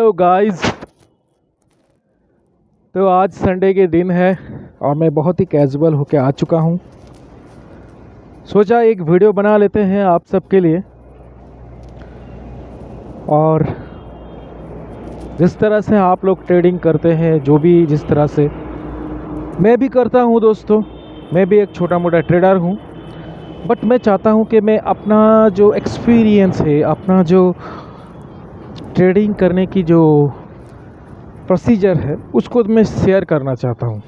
Hello guys. तो आज Sunday के दिन है और मैं बहुत ही कैजुअल होके आ चुका हूँ। सोचा एक वीडियो बना लेते हैं आप सबके लिए। और जिस तरह से आप लोग ट्रेडिंग करते हैं, जो भी जिस तरह से मैं भी करता हूँ दोस्तों, मैं भी एक छोटा मोटा ट्रेडर हूँ। बट मैं चाहता हूँ कि मैं अपना जो एक्सपीरियंस है, अपना जो ट्रेडिंग करने की जो प्रोसीजर है, उसको मैं शेयर करना चाहता हूँ,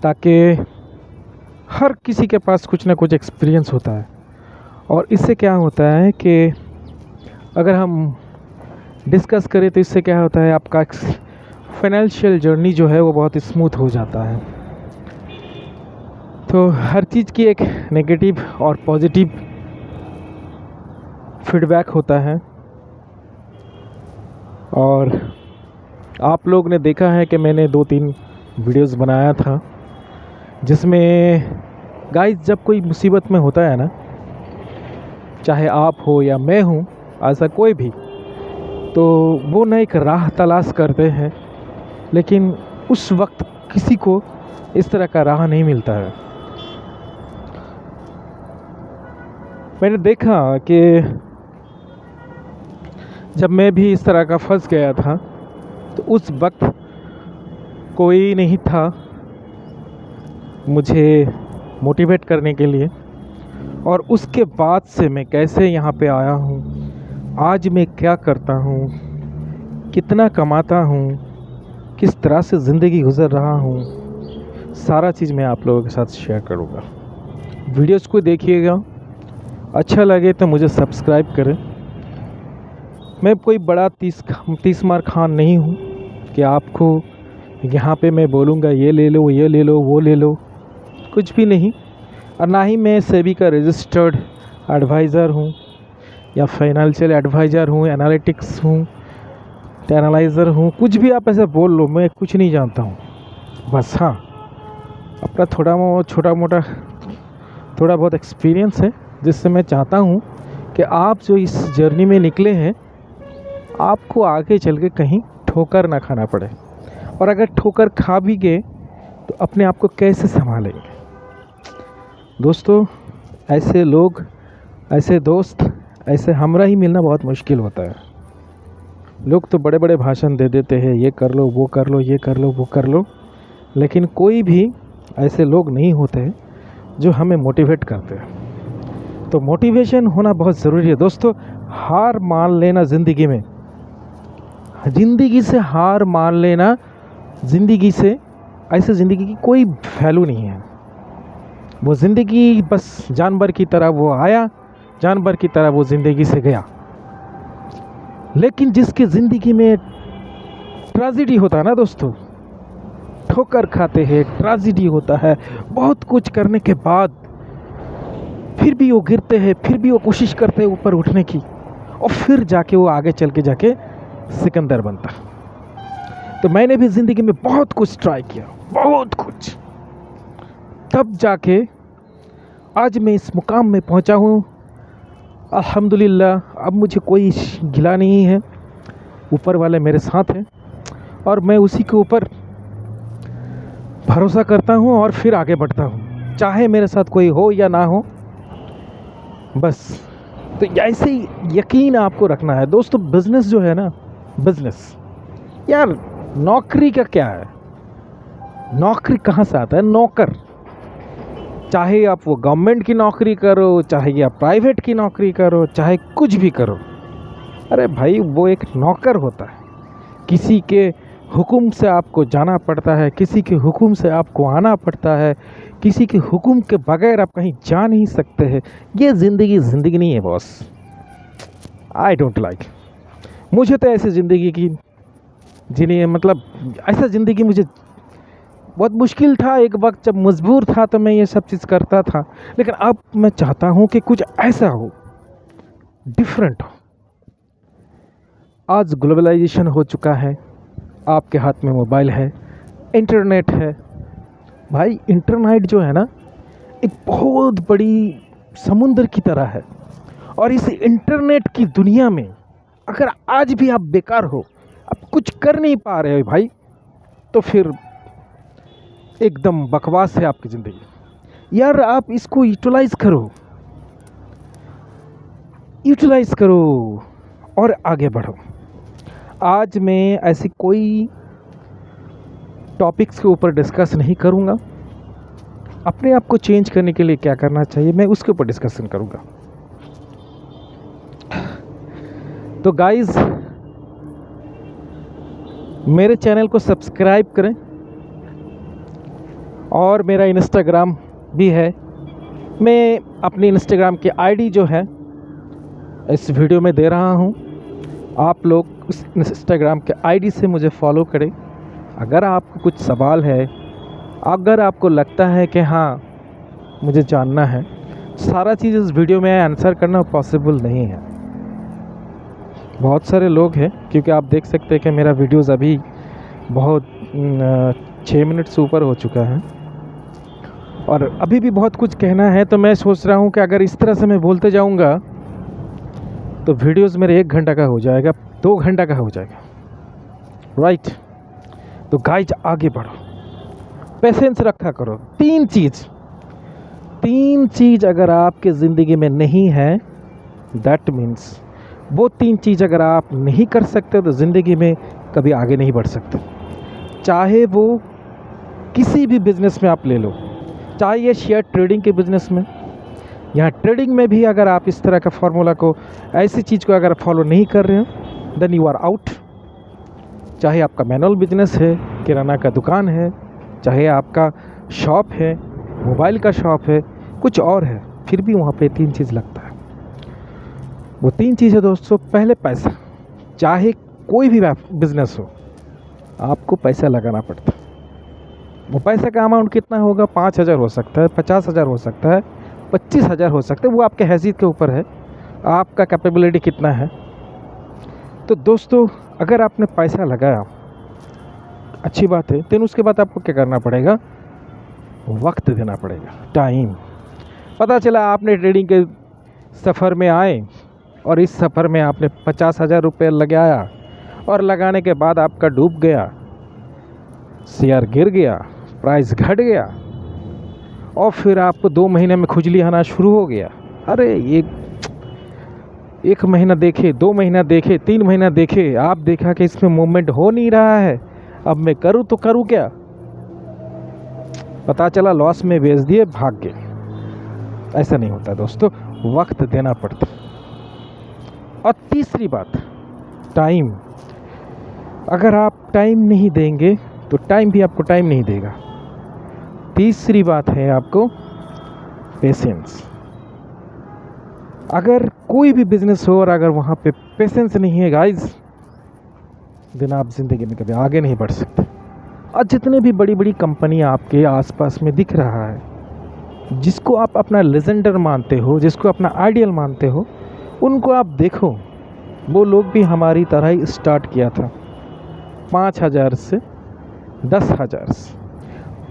ताकि हर किसी के पास कुछ ना कुछ एक्सपीरियंस होता है। और इससे क्या होता है कि अगर हम डिस्कस करें तो इससे क्या होता है, आपका फाइनेंशियल जर्नी जो है वो बहुत स्मूथ हो जाता है। तो हर चीज़ की एक नेगेटिव और पॉजिटिव फीडबैक होता है। और आप लोग ने देखा है कि मैंने 2-3 वीडियोस बनाया था, जिसमें गाइस जब कोई मुसीबत में होता है ना, चाहे आप हो या मैं हूँ, ऐसा कोई भी, तो वो ना एक राह तलाश करते हैं, लेकिन उस वक्त किसी को इस तरह का राह नहीं मिलता है। मैंने देखा कि जब मैं भी इस तरह का फंस गया था, तो उस वक्त कोई नहीं था मुझे मोटिवेट करने के लिए। और उसके बाद से मैं कैसे यहाँ पे आया हूँ, आज मैं क्या करता हूँ, कितना कमाता हूँ, किस तरह से ज़िंदगी गुजर रहा हूँ, सारा चीज़ मैं आप लोगों के साथ शेयर करूँगा। वीडियोज़ को देखिएगा, अच्छा लगे तो मुझे सब्सक्राइब करें। मैं कोई बड़ा तीस मार खान नहीं हूँ कि आपको यहाँ पे मैं बोलूँगा ये ले लो, ये ले लो, वो ले लो, कुछ भी नहीं। और ना ही मैं सेबी का रजिस्टर्ड एडवाइज़र हूँ या फाइनेंशियल एडवाइज़र हूँ, एनालिटिक्स हूँ, एनालाइज़र हूँ, कुछ भी आप ऐसे बोल लो, मैं कुछ नहीं जानता हूँ। बस हाँ, अपना थोड़ा बहुत एक्सपीरियंस है, जिससे मैं चाहता हूँ कि आप जो इस जर्नी में निकले हैं, आपको आगे चल के कहीं ठोकर ना खाना पड़े। और अगर ठोकर खा भी गए तो अपने आप को कैसे संभालेंगे। दोस्तों, ऐसे लोग, ऐसे दोस्त, ऐसे हमरा ही मिलना बहुत मुश्किल होता है। लोग तो बड़े बड़े भाषण दे देते हैं, ये कर लो, वो कर लो, ये कर लो, वो कर लो, लेकिन कोई भी ऐसे लोग नहीं होते जो हमें मोटिवेट करते हैं। तो मोटिवेशन होना बहुत ज़रूरी है दोस्तों। हार मान लेना ज़िंदगी में, ज़िंदगी से हार मान लेना, ज़िंदगी से ऐसे ज़िंदगी की कोई वैल्यू नहीं है। वो ज़िंदगी बस जानवर की तरह वो आया, जानवर की तरह वो ज़िंदगी से गया। लेकिन जिसकी ज़िंदगी में ट्रेजेडी होता है ना दोस्तों, ठोकर खाते हैं, ट्रेजेडी होता है, बहुत कुछ करने के बाद फिर भी वो गिरते हैं, फिर भी वो कोशिश करते हैं ऊपर उठने की, और फिर जाके वो आगे चल के जाके सिकंदर बनता। तो मैंने भी ज़िंदगी में बहुत कुछ ट्राई किया, बहुत कुछ, तब जाके आज मैं इस मुकाम में पहुंचा हूँ। अल्हम्दुलिल्लाह, अब मुझे कोई गिला नहीं है, ऊपर वाले मेरे साथ हैं और मैं उसी के ऊपर भरोसा करता हूँ और फिर आगे बढ़ता हूँ, चाहे मेरे साथ कोई हो या ना हो। बस तो ऐसे ही यकीन आपको रखना है दोस्तों। बिज़नेस जो है ना, बिज़नेस यार, नौकरी का क्या है, नौकरी कहाँ से आता है? नौकर, चाहे आप वो गवर्नमेंट की नौकरी करो, चाहे आप प्राइवेट की नौकरी करो, चाहे कुछ भी करो, अरे भाई वो एक नौकर होता है। किसी के हुक्म से आपको जाना पड़ता है, किसी के हुक्म से आपको आना पड़ता है, किसी के हुक्म के बगैर आप कहीं जा नहीं सकते हैं। ये ज़िंदगी नहीं है बॉस। I don't like. मुझे तो ऐसी ज़िंदगी की जीनी, मतलब ऐसा ज़िंदगी मुझे बहुत मुश्किल था। एक वक्त जब मजबूर था तो मैं ये सब चीज़ करता था, लेकिन अब मैं चाहता हूँ कि कुछ ऐसा हो, डिफरेंट हो। आज ग्लोबलाइजेशन हो चुका है, आपके हाथ में मोबाइल है, इंटरनेट है। भाई इंटरनेट जो है ना, एक बहुत बड़ी समुंदर की तरह है। और इस इंटरनेट की दुनिया में अगर आज भी आप बेकार हो, कुछ कर नहीं पा रहे हो भाई, तो फिर एकदम बकवास है आपकी ज़िंदगी। यार आप इसको यूटिलाइज़ करो और आगे बढ़ो। आज मैं ऐसी कोई टॉपिक्स के ऊपर डिस्कस नहीं करूँगा। अपने आप को चेंज करने के लिए क्या करना चाहिए, मैं उसके ऊपर डिस्कशन करूँगा। तो गाइस, मेरे चैनल को सब्सक्राइब करें और मेरा इंस्टाग्राम भी है। मैं अपनी इंस्टाग्राम की आईडी जो है इस वीडियो में दे रहा हूँ। आप लोग उस इंस्टाग्राम के आईडी से मुझे फॉलो करें। अगर आपको कुछ सवाल है, अगर आपको लगता है कि हाँ मुझे जानना है, सारा चीज़ इस वीडियो में आंसर करना पॉसिबल नहीं है। बहुत सारे लोग हैं, क्योंकि आप देख सकते हैं कि मेरा वीडियोज़ अभी बहुत 6 मिनट से ऊपर हो चुका है और अभी भी बहुत कुछ कहना है। तो मैं सोच रहा हूँ कि अगर इस तरह से मैं बोलते जाऊँगा तो वीडियोज़ मेरे 1 घंटा का हो जाएगा, 2 घंटा का हो जाएगा, राइट। तो गाइज आगे बढ़ो, पेशेंस रखा करो। 3 चीज़ अगर आपके ज़िंदगी में नहीं है, दैट मीन्स वो 3 चीज़ अगर आप नहीं कर सकते तो ज़िंदगी में कभी आगे नहीं बढ़ सकते। चाहे वो किसी भी बिज़नेस में आप ले लो, चाहे ये शेयर ट्रेडिंग के बिज़नेस में, यहाँ ट्रेडिंग में भी अगर आप इस तरह का फार्मूला को, ऐसी चीज़ को अगर फॉलो नहीं कर रहे हो, देन यू आर आउट। चाहे आपका मैनुअल बिजनेस है, किराना का दुकान है, चाहे आपका शॉप है, मोबाइल का शॉप है, कुछ और है, फिर भी वहाँ पे 3 चीज़ लगता है। वो 3 चीज़ है दोस्तों। पहले पैसा। चाहे कोई भी बिजनेस हो, आपको पैसा लगाना पड़ता है। वो पैसा का अमाउंट कितना होगा? 5,000 हो सकता है, 50,000 हो सकता है, 25,000 हो सकता है। वो आपके हैसियत के ऊपर है, आपका कैपेबिलिटी कितना है। तो दोस्तों, अगर आपने पैसा लगाया, अच्छी बात है, लेकिन उसके बाद आपको क्या करना पड़ेगा? वक्त देना पड़ेगा, टाइम। पता चला आपने ट्रेडिंग के सफ़र में आए और इस सफ़र में आपने 50,000 रुपये लगाया और लगाने के बाद आपका डूब गया, शेयर गिर गया, प्राइस घट गया और फिर आपको 2 महीने में खुजली आना शुरू हो गया। अरे एक महीना देखे, 2 महीना देखे, 3 महीना देखे, आप देखा कि इसमें मूवमेंट हो नहीं रहा है, अब मैं करूँ तो करूँ क्या? पता चला लॉस में बेच दिए, भाग गए। ऐसा नहीं होता दोस्तों, वक्त देना पड़ता। और तीसरी बात, टाइम। अगर आप टाइम नहीं देंगे तो टाइम भी आपको टाइम नहीं देगा। तीसरी बात है आपको पेशेंस। अगर कोई भी बिजनेस हो और अगर वहाँ पे पेशेंस नहीं है गाइस, दिन आप ज़िंदगी में कभी आगे नहीं बढ़ सकते। और जितने भी बड़ी बड़ी कंपनी आपके आसपास में दिख रहा है, जिसको आप अपना लेजेंडर मानते हो, जिसको अपना आइडियल मानते हो, उनको आप देखो, वो लोग भी हमारी तरह ही स्टार्ट किया था 5,000 से, 10,000 से।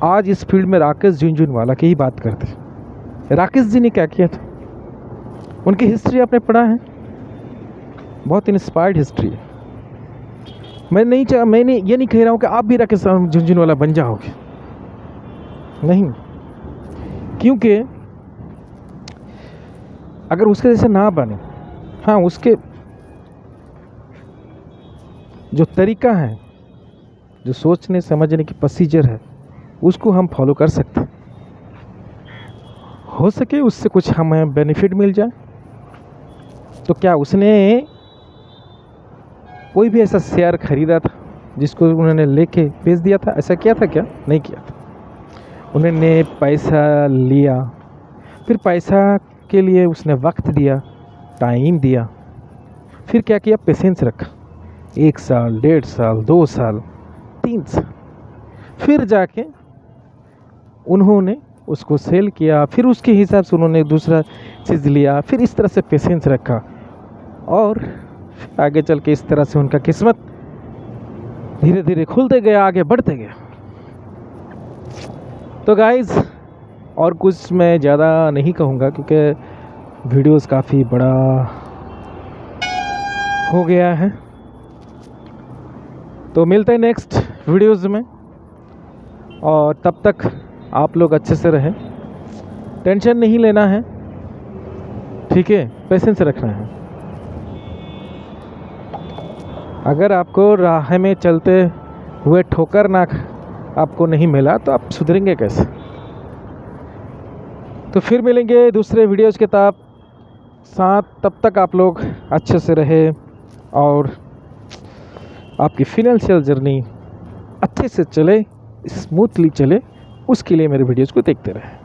आज इस फील्ड में राकेश झुनझुनवाला की ही बात करते हैं। राकेश जी ने क्या किया था, उनकी हिस्ट्री आपने पढ़ा है, बहुत इंस्पायर्ड हिस्ट्री है। मैंने ये नहीं कह रहा हूँ कि आप भी राकेश झुनझुनवाला बन जाओगे, नहीं, क्योंकि अगर उसके जैसे ना बने, हाँ, उसके जो तरीका है, जो सोचने समझने की प्रोसीजर है, उसको हम फॉलो कर सकते हैं। हो सके उससे कुछ हमें बेनिफिट मिल जाए। तो क्या उसने कोई भी ऐसा शेयर खरीदा था जिसको उन्होंने लेके बेच दिया था? ऐसा किया था क्या? नहीं किया था। उन्होंने पैसा लिया, फिर पैसा के लिए उसने वक्त दिया, टाइम दिया, फिर क्या किया? पेशेंस रखा। 1 साल, 1.5 साल, 2 साल, 3 साल, फिर जाके उन्होंने उसको सेल किया, फिर उसके हिसाब से उन्होंने दूसरा चीज़ लिया, फिर इस तरह से पेशेंस रखा और आगे चल के इस तरह से उनका किस्मत धीरे धीरे खुलते गया, आगे बढ़ते गया। तो गाइज़, और कुछ मैं ज़्यादा नहीं कहूँगा क्योंकि वीडियोस काफ़ी बड़ा हो गया है। तो मिलते हैं नेक्स्ट वीडियोज़ में, और तब तक आप लोग अच्छे से रहें, टेंशन नहीं लेना है, ठीक है, पेशेंस रखना है। अगर आपको राह में चलते हुए ठोकर ना आपको नहीं मिला तो आप सुधरेंगे कैसे? तो फिर मिलेंगे दूसरे वीडियोज़ के साथ, तब तक आप लोग अच्छे से रहे और आपकी फिनेंशियल जर्नी अच्छे से चले, स्मूथली चले, उसके लिए मेरे वीडियोज़ को देखते रहें।